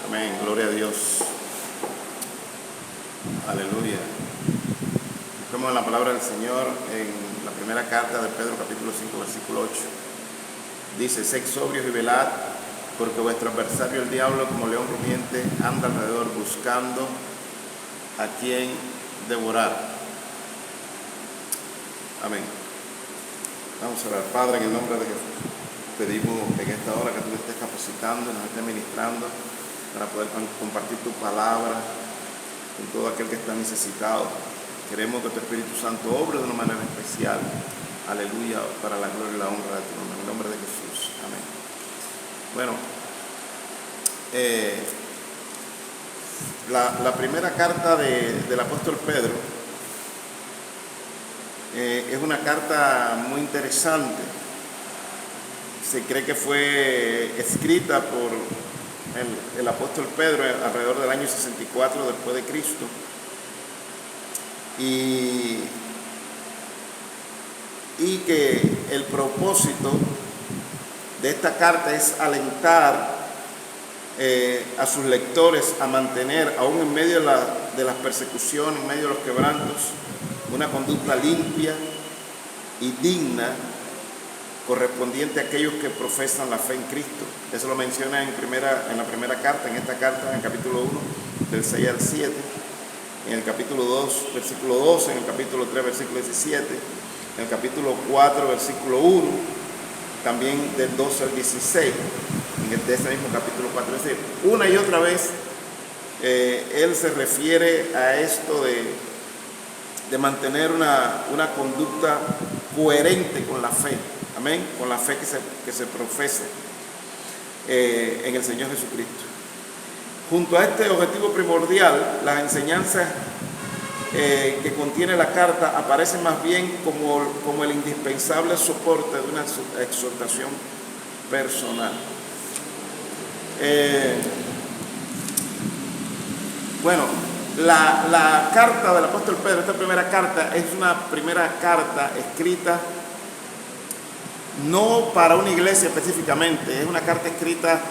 Amén, gloria a Dios. Aleluya. Busquemos en la palabra del Señor en la primera carta de Pedro, capítulo 5, versículo 8. Dice: sed sobrios y velad, porque vuestro adversario el diablo, como león rugiente, anda alrededor buscando a quien devorar. Amén. Vamos a orar. Padre, en el nombre de Jesús, pedimos en esta hora que tú nos estés capacitando y nos estés ministrando para poder compartir tu palabra con todo aquel que está necesitado. Queremos que tu Espíritu Santo obre de una manera especial. Aleluya, para la gloria y la honra de tu nombre. En el nombre de Jesús. Amén. Bueno, la primera carta del apóstol Pedro es una carta muy interesante. Se cree que fue escrita por el apóstol Pedro alrededor del año 64 después de Cristo. Y que el propósito de esta carta es alentar a sus lectores a mantener, aún en medio de las persecuciones, en medio de los quebrantos, una conducta limpia y digna, correspondiente a aquellos que profesan la fe en Cristo. Eso lo menciona en la primera carta, en esta carta, en el capítulo 1, del 6 al 7, en el capítulo 2, versículo 12, en el capítulo 3, versículo 17, en el capítulo 4, versículo 1, también del 12 al 16, de ese mismo capítulo 4. Es decir, una y otra vez él se refiere a esto de mantener una conducta coherente con la fe. Amén, con la fe que se profesa en el Señor Jesucristo. Junto a este objetivo primordial, las enseñanzas que contiene la carta aparecen más bien como el indispensable soporte de una exhortación personal. Bueno, la carta del apóstol Pedro, esta primera carta, es una primera carta escrita no para una iglesia específicamente, es una carta escrita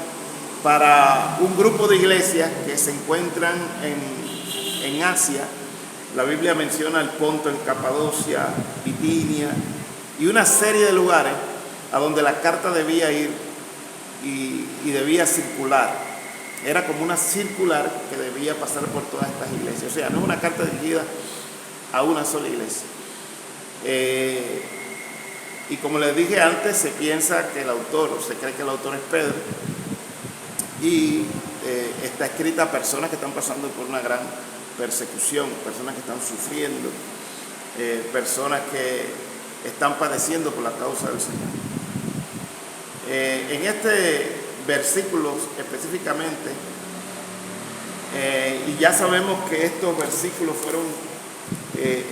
para un grupo de iglesias que se encuentran en Asia. La Biblia menciona el Ponto, en Capadocia, Bitinia y una serie de lugares a donde la carta debía ir y debía circular. Era como una circular que debía pasar por todas estas iglesias. O sea, no es una carta dirigida a una sola iglesia. Y como les dije antes, se piensa que el autor, o se cree que el autor es Pedro, y está escrita a personas que están pasando por una gran persecución, personas que están sufriendo, personas que están padeciendo por la causa del Señor. En este versículo específicamente, y ya sabemos que estos versículos fueron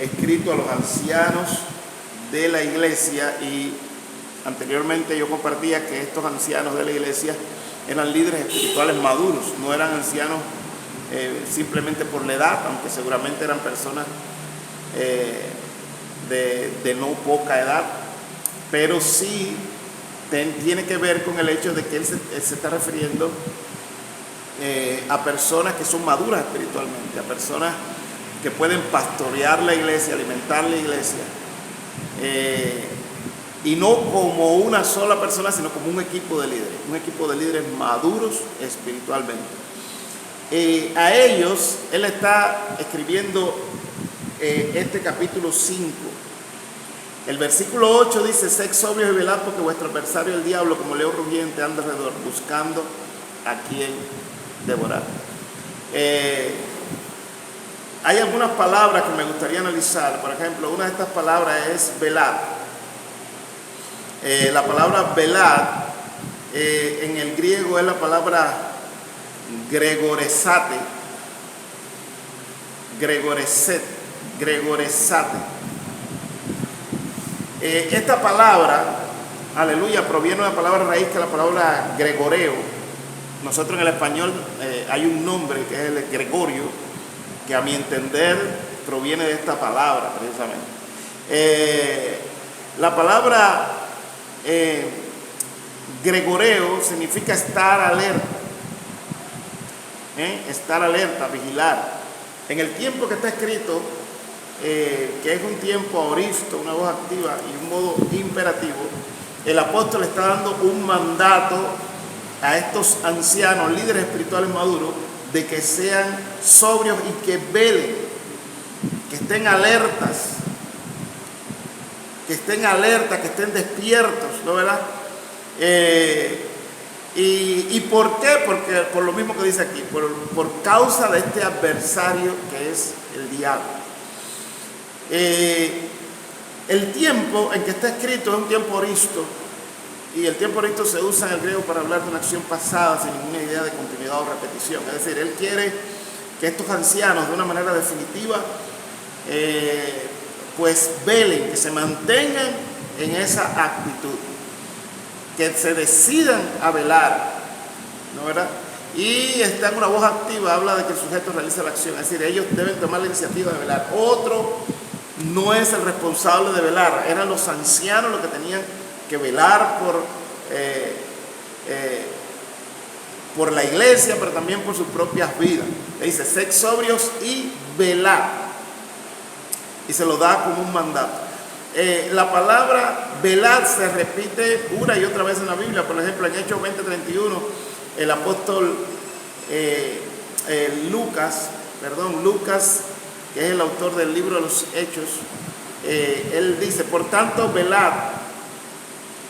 escritos a los ancianos de la iglesia, y anteriormente yo compartía que estos ancianos de la iglesia eran líderes espirituales maduros, no eran ancianos simplemente por la edad, aunque seguramente eran personas de no poca edad, pero sí tiene que ver con el hecho de que él se está refiriendo a personas que son maduras espiritualmente, a personas que pueden pastorear la iglesia, alimentar la iglesia, y no como una sola persona, sino como un equipo de líderes maduros espiritualmente. A ellos él está escribiendo este capítulo 5. El versículo 8 dice: sed sobrios y velad, porque vuestro adversario el diablo, como león rugiente, anda alrededor buscando a quien devorar. Hay algunas palabras que me gustaría analizar. Por ejemplo, una de estas palabras es velad. La palabra velad en el griego es la palabra gregoresate. Esta palabra, aleluya, proviene de una palabra raíz que es la palabra gregoreo. Nosotros en el español hay un nombre que es el Gregorio, que a mi entender proviene de esta palabra precisamente. La palabra gregoreo significa estar alerta, estar alerta, vigilar. En el tiempo que está escrito, que es un tiempo aoristo, una voz activa y un modo imperativo, el apóstol está dando un mandato a estos ancianos, líderes espirituales maduros, de que sean sobrios y que velen, que estén alertas, que estén despiertos, ¿no, verdad? ¿Y por qué? Porque por lo mismo que dice aquí, por causa de este adversario que es el diablo. El tiempo en que está escrito es un tiempo aoristo, y el tiempo aoristo se usa en el griego para hablar de una acción pasada sin ninguna idea de continuidad o repetición. Es decir, él quiere que estos ancianos de una manera definitiva pues velen, que se mantengan en esa actitud, que se decidan a velar, ¿no, verdad? Y está en una voz activa, habla de que el sujeto realiza la acción, es decir, ellos deben tomar la iniciativa de velar. Otro no es el responsable de velar, eran los ancianos los que tenían que velar por la iglesia, pero también por sus propias vidas. Le dice, sed sobrios y velad, y se lo da como un mandato. La palabra velad se repite una y otra vez en la Biblia. Por ejemplo, en Hechos 20:31, el apóstol Lucas, que es el autor del libro de los Hechos, él dice, por tanto, velad,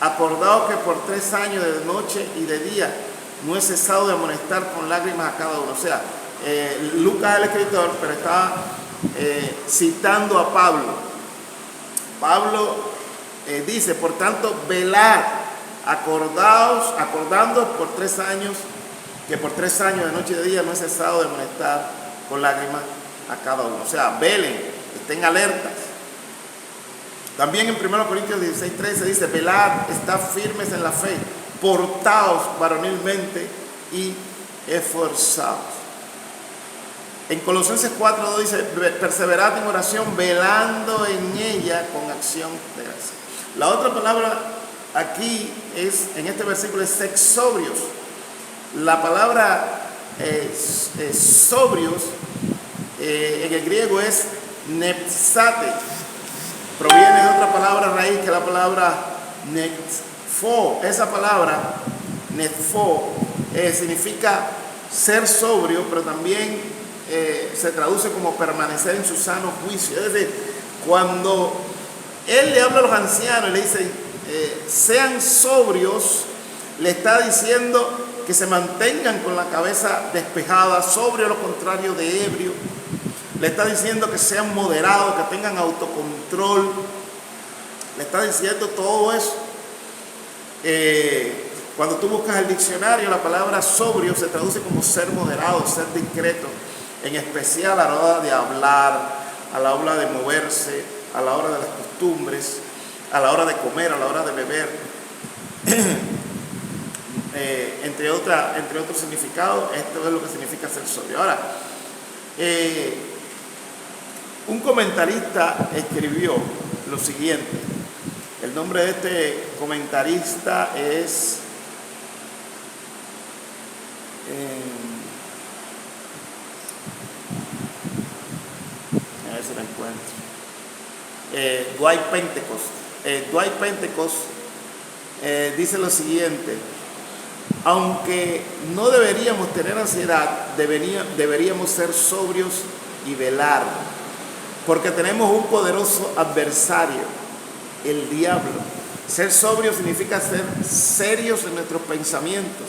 acordaos que por 3 años de noche y de día no he cesado de amonestar con lágrimas a cada uno. O sea, Lucas es el escritor, pero estaba citando a Pablo. Pablo dice, por tanto, velad, acordándoos por 3 años, que por 3 años de noche y de día no he cesado de amonestar con lágrimas a cada uno. O sea, velen, estén alertas. También en 1 Corintios 16:13 dice, velad, estad firmes en la fe, portaos varonilmente y esforzaos. En Colosenses 4:2 dice, perseverad en oración, velando en ella con acción de gracia. La otra palabra aquí es, en este versículo, es sed sobrios. La palabra sobrios en el griego es nepsate. Proviene de otra palabra raíz, que es la palabra netfo. Esa palabra, netfo, significa ser sobrio, pero también se traduce como permanecer en su sano juicio. Es decir, cuando él le habla a los ancianos y le dice, sean sobrios, le está diciendo que se mantengan con la cabeza despejada, sobrio a lo contrario de ebrio. Le está diciendo que sean moderados, que tengan autocontrol. Le está diciendo todo eso. Cuando tú buscas el diccionario, la palabra sobrio se traduce como ser moderado, ser discreto, en especial a la hora de hablar, a la hora de moverse, a la hora de las costumbres, a la hora de comer, a la hora de beber, entre otros significados. Esto es lo que significa ser sobrio. Ahora, un comentarista escribió lo siguiente. El nombre de este comentarista es a ver si lo encuentro. Dwight Pentecost. Dwight Pentecost dice lo siguiente: aunque no deberíamos tener ansiedad, deberíamos ser sobrios y velar, porque tenemos un poderoso adversario, el diablo. Ser sobrio significa ser serios en nuestros pensamientos,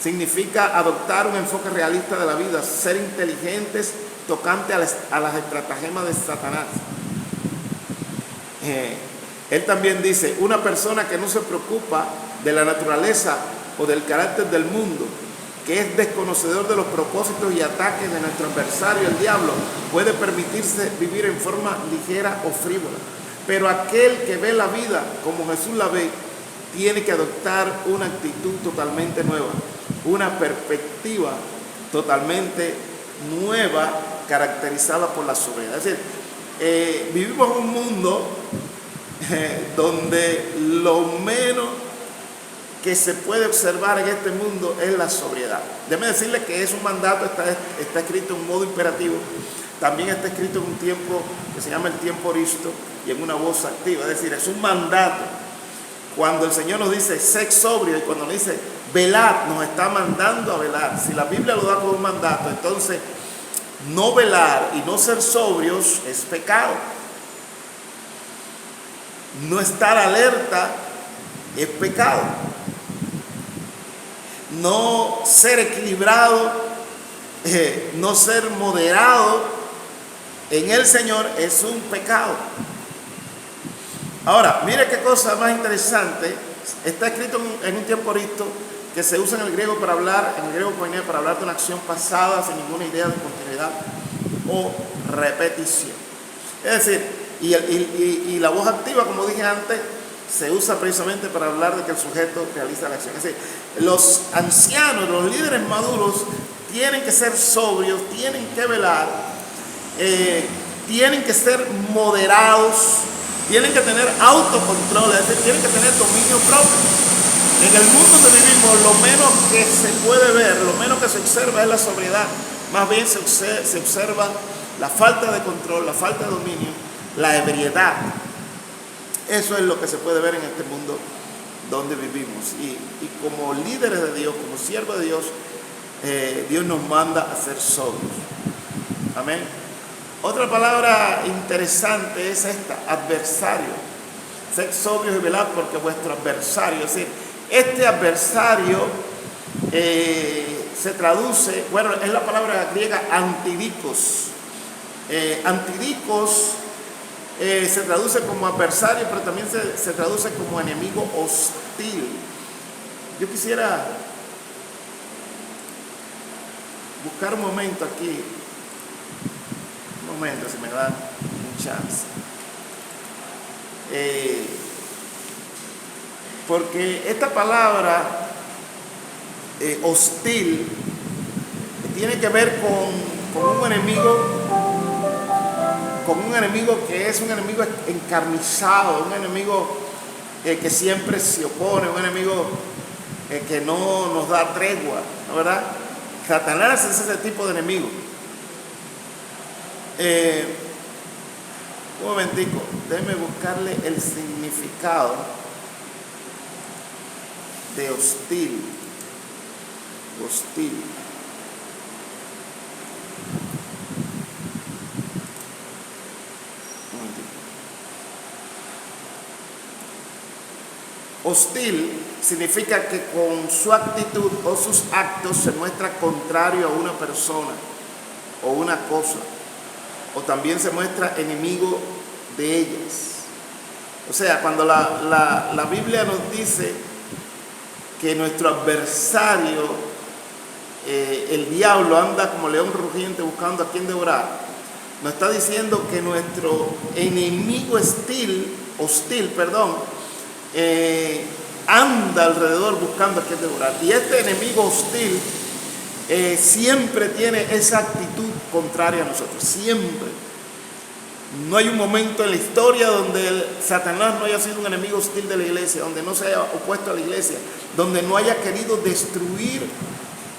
significa adoptar un enfoque realista de la vida, ser inteligentes tocante a las estratagemas de Satanás. Él también dice, una persona que no se preocupa de la naturaleza o del carácter del mundo, que es desconocedor de los propósitos y ataques de nuestro adversario, el diablo, puede permitirse vivir en forma ligera o frívola. Pero aquel que ve la vida como Jesús la ve, tiene que adoptar una actitud totalmente nueva, una perspectiva totalmente nueva, caracterizada por la sobriedad. Es decir, vivimos en un mundo donde lo menos que se puede observar en este mundo es la sobriedad. Déjeme decirle que es un mandato, está escrito en un modo imperativo, también está escrito en un tiempo que se llama el tiempo oristo y en una voz activa, es decir, es un mandato. Cuando el Señor nos dice, sed sobrio, y cuando nos dice, velad, nos está mandando a velar. Si la Biblia lo da como un mandato, entonces no velar y no ser sobrios es pecado. No estar alerta es pecado. No ser equilibrado, no ser moderado en el Señor es un pecado. Ahora, mire qué cosa más interesante. Está escrito en un tiempo oristo que se usa en el griego para hablar, en el griego koiné, para hablar de una acción pasada sin ninguna idea de continuidad o repetición. Es decir, y la voz activa, como dije antes, se usa precisamente para hablar de que el sujeto realiza la acción. Es decir, los ancianos, los líderes maduros, tienen que ser sobrios, tienen que velar, tienen que ser moderados, tienen que tener autocontrol, es decir, tienen que tener dominio propio. En el mundo donde vivimos, lo menos que se puede ver, lo menos que se observa es la sobriedad. Más bien se observa la falta de control, la falta de dominio, la ebriedad. Eso es lo que se puede ver en este mundo donde vivimos. Y como líderes de Dios, como siervos de Dios, Dios nos manda a ser sobrios. Amén. Otra palabra interesante es esta, adversario. Sed sobrios y velad porque vuestro adversario, es decir, este adversario se traduce, bueno, es la palabra griega antidikos. Antidikos se traduce como adversario, pero también se traduce como enemigo hostil. Yo quisiera buscar un momento aquí. Un momento, si me dan un chance. Porque esta palabra hostil tiene que ver con un enemigo que es un enemigo encarnizado, un enemigo que siempre se opone, un enemigo que no nos da tregua, ¿no, verdad? Satanás es ese tipo de enemigo. Un momentico, déjeme buscarle el significado de hostil. Hostil. Un momentico. Hostil significa que con su actitud o sus actos se muestra contrario a una persona o una cosa, o también se muestra enemigo de ellas. O sea, cuando la Biblia nos dice que nuestro adversario, el diablo, anda como león rugiente buscando a quien devorar, nos está diciendo que nuestro enemigo hostil, anda alrededor buscando a quien devorar. Y este enemigo hostil siempre tiene esa actitud contraria a nosotros, siempre. No hay un momento en la historia donde Satanás no haya sido un enemigo hostil de la iglesia, donde no se haya opuesto a la iglesia, donde no haya querido destruir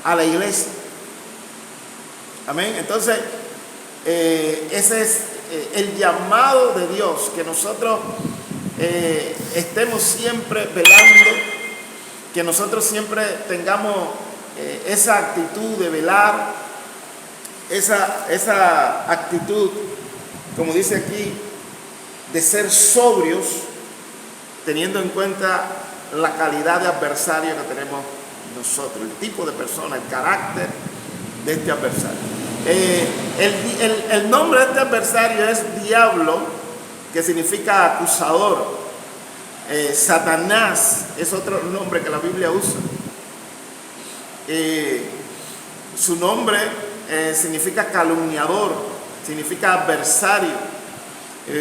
a la iglesia. Amén. Entonces, ese es el llamado de Dios, que nosotros estemos siempre velando, que nosotros siempre tengamos esa actitud de velar, esa actitud, como dice aquí, de ser sobrios, teniendo en cuenta la calidad de adversario que tenemos nosotros, el tipo de persona, el carácter de este adversario. El nombre de este adversario es diablo, que significa acusador. Satanás es otro nombre que la Biblia usa. Su nombre significa calumniador, significa adversario.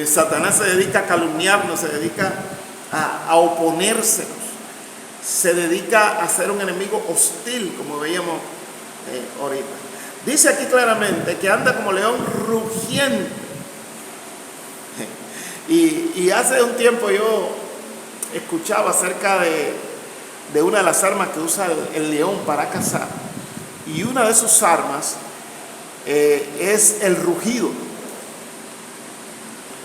Satanás se dedica a calumniarnos, se dedica a oponérsenos, se dedica a ser un enemigo hostil, como veíamos ahorita. Dice aquí claramente que anda como león rugiente. Y hace un tiempo yo escuchaba acerca de una de las armas que usa el león para cazar. Y una de sus armas es el rugido.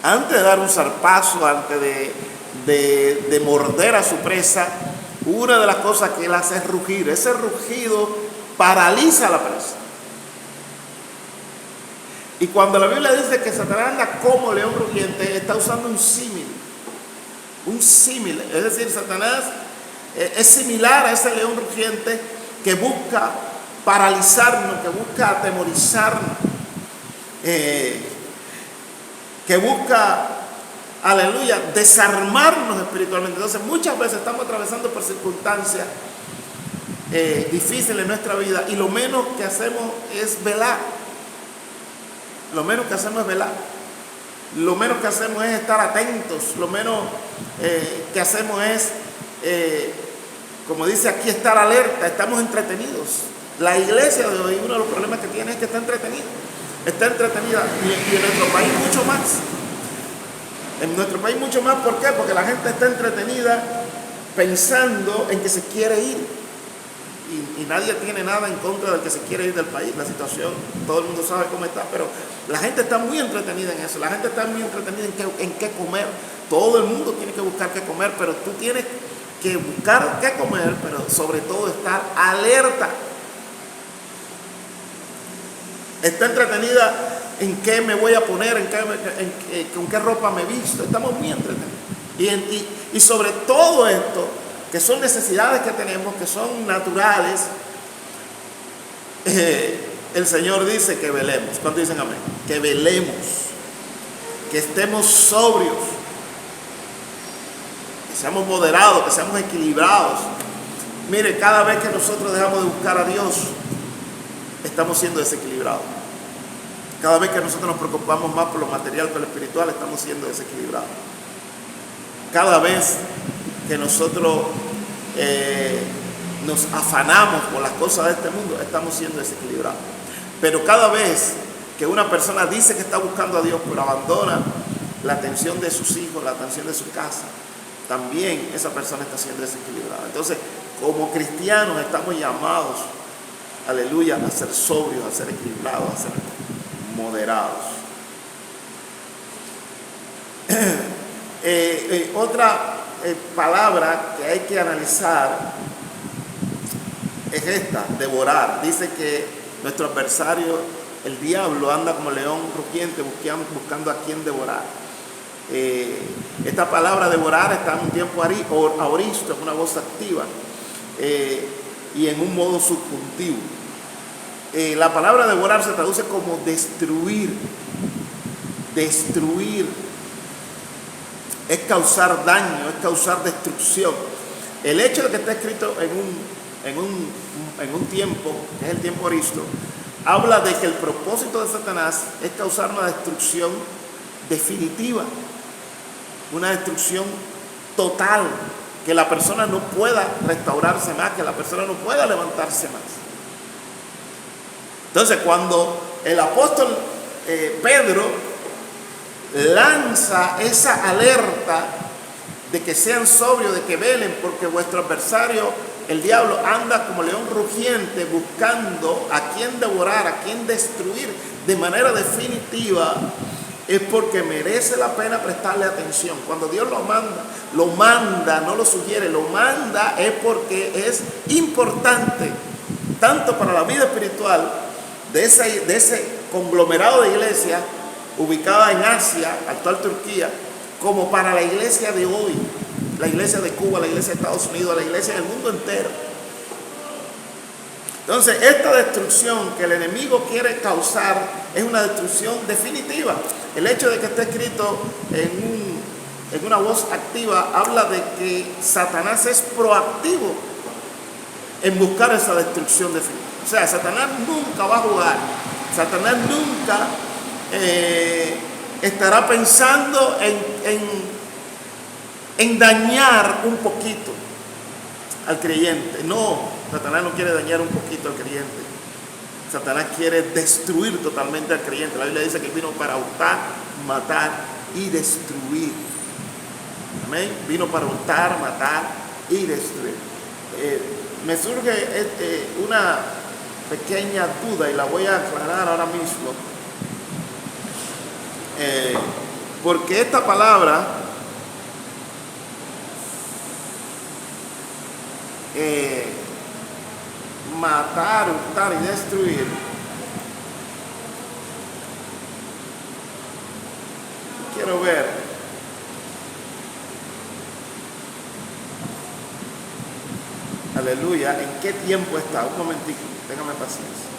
Antes de dar un zarpazo, antes de morder a su presa, una de las cosas que él hace es rugir. Ese rugido paraliza a la presa. Y cuando la Biblia dice que Satanás anda como león rugiente, está usando un símil. Un símil. Es decir, Satanás es similar a ese león rugiente que busca paralizarnos, que busca atemorizarnos, que busca, aleluya, desarmarnos espiritualmente. Entonces muchas veces estamos atravesando por circunstancias difíciles en nuestra vida y lo menos que hacemos es velar. Lo menos que hacemos es velar. Lo menos que hacemos es estar atentos. Lo menos que hacemos es, como dice aquí, estar alerta. Estamos entretenidos. La iglesia de hoy, uno de los problemas que tiene es que está entretenida. Está entretenida. Y en nuestro país mucho más. En nuestro país mucho más. ¿Por qué? Porque la gente está entretenida pensando en que se quiere ir. Y nadie tiene nada en contra del que se quiere ir del país. La situación, todo el mundo sabe cómo está, pero la gente está muy entretenida en eso. La gente está muy entretenida en qué comer. Todo el mundo tiene que buscar qué comer, pero tú tienes que buscar qué comer, pero sobre todo estar alerta. Está entretenida en qué me voy a poner, con qué ropa me visto. Estamos muy entretenidos. Y sobre todo esto, que son necesidades que tenemos, que son naturales, el Señor dice que velemos. ¿Cuántos dicen amén? Que velemos, que estemos sobrios, que seamos moderados, que seamos equilibrados. Mire, cada vez que nosotros dejamos de buscar a Dios, estamos siendo desequilibrados. Cada vez que nosotros nos preocupamos más por lo material que por lo espiritual, estamos siendo desequilibrados. Cada vez que nosotros nos afanamos por las cosas de este mundo, estamos siendo desequilibrados. Pero cada vez que una persona dice que está buscando a Dios, pero abandona la atención de sus hijos, la atención de su casa, también esa persona está siendo desequilibrada. Entonces, como cristianos estamos llamados, aleluya, a ser sobrios, a ser equilibrados, a ser moderados. Otra palabra que hay que analizar es esta, devorar. Dice que nuestro adversario, el diablo, anda como león rugiente buscando a quien devorar. Esta palabra devorar está en un tiempo aoristo, en una voz activa, y en un modo subjuntivo. La palabra devorar se traduce como destruir. Destruir es causar daño, es causar destrucción. El hecho de que esté escrito en un tiempo, que es el tiempo aoristo, habla de que el propósito de Satanás es causar una destrucción definitiva, una destrucción total, que la persona no pueda restaurarse más, que la persona no pueda levantarse más. Entonces, cuando el apóstol Pedro lanza esa alerta de que sean sobrios, de que velen, porque vuestro adversario, el diablo, anda como león rugiente buscando a quien devorar, a quien destruir de manera definitiva, es porque merece la pena prestarle atención. Cuando Dios lo manda, no lo sugiere, lo manda es porque es importante, tanto para la vida espiritual de ese conglomerado de iglesias ubicada en Asia, actual Turquía, como para la iglesia de hoy, la iglesia de Cuba, la iglesia de Estados Unidos, la iglesia del mundo entero. Entonces, esta destrucción que el enemigo quiere causar es una destrucción definitiva. El hecho de que esté escrito en una voz activa habla de que Satanás es proactivo en buscar esa destrucción definitiva. O sea, Satanás nunca va a jugar. Satanás nunca estará pensando en dañar un poquito al creyente. No, Satanás no quiere dañar un poquito al creyente. Satanás quiere destruir totalmente al creyente. La Biblia dice que vino para hurtar, matar y destruir. Amén. Vino para hurtar, matar y destruir. me surge una pequeña duda y la voy a aclarar ahora mismo. Porque esta palabra matar, hurtar y destruir quiero ver aleluya, ¿en qué tiempo está? Un momentito, téngame paciencia.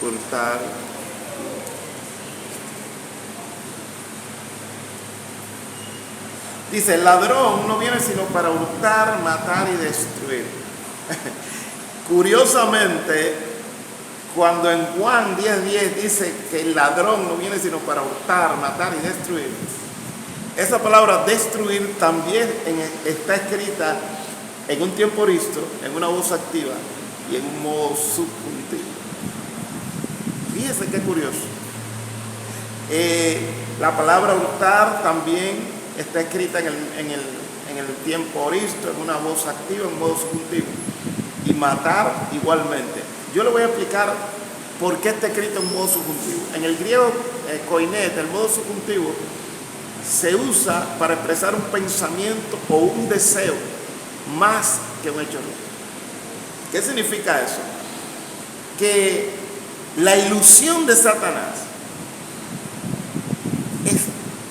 Hurtar. Dice, el ladrón no viene sino para hurtar, matar y destruir. Curiosamente, cuando en Juan 10:10 dice que el ladrón no viene sino para hurtar, matar y destruir, esa palabra destruir también está escrita en un tiempo aoristo, en una voz activa y en un modo subjuntivo. Fíjense qué curioso. La palabra hurtar también está escrita en el tiempo aoristo, en una voz activa, en modo subjuntivo. Y matar igualmente. Yo le voy a explicar por qué está escrito en modo subjuntivo. En el griego koinet, el modo subjuntivo, se usa para expresar un pensamiento o un deseo más que un hecho real. ¿Qué significa eso? Que la ilusión de Satanás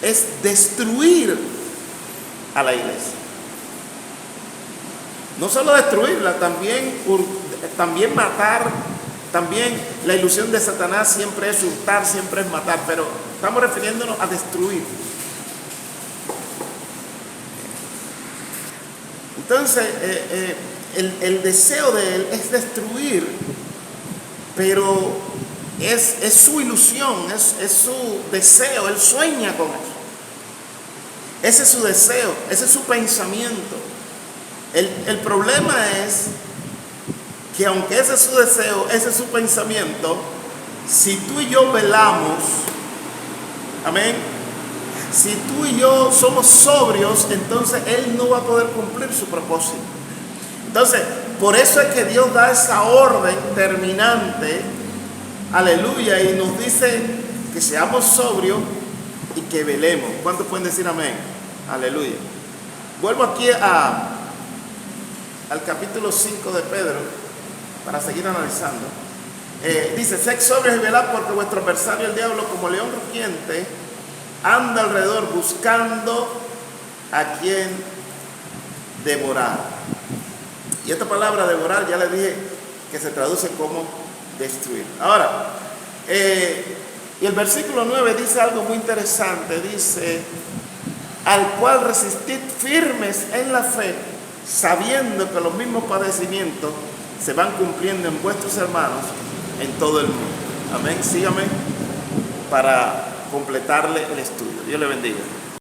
es destruir a la iglesia. No solo destruirla, también matar. También la ilusión de Satanás siempre es hurtar, siempre es matar, pero estamos refiriéndonos a destruir. Entonces, el deseo de él es destruir, pero es su ilusión, es su deseo, él sueña con eso. Ese es su deseo, ese es su pensamiento. El problema es que aunque ese es su deseo, ese es su pensamiento, si tú y yo velamos, amén, si tú y yo somos sobrios, entonces él no va a poder cumplir su propósito. Entonces, por eso es que Dios da esa orden terminante, aleluya, y nos dice que seamos sobrios y que velemos. ¿Cuántos pueden decir amén? Aleluya. Vuelvo aquí al capítulo 5 de Pedro para seguir analizando. Dice, sed sobrios y velad, porque vuestro adversario el diablo, como león rugiente, anda alrededor buscando a quien devorar. Y esta palabra devorar ya le dije que se traduce como destruir. Ahora, y el versículo 9 dice algo muy interesante. Dice, al cual resistid firmes en la fe, sabiendo que los mismos padecimientos se van cumpliendo en vuestros hermanos en todo el mundo. Amén. Sígame para completarle el estudio. Dios le bendiga.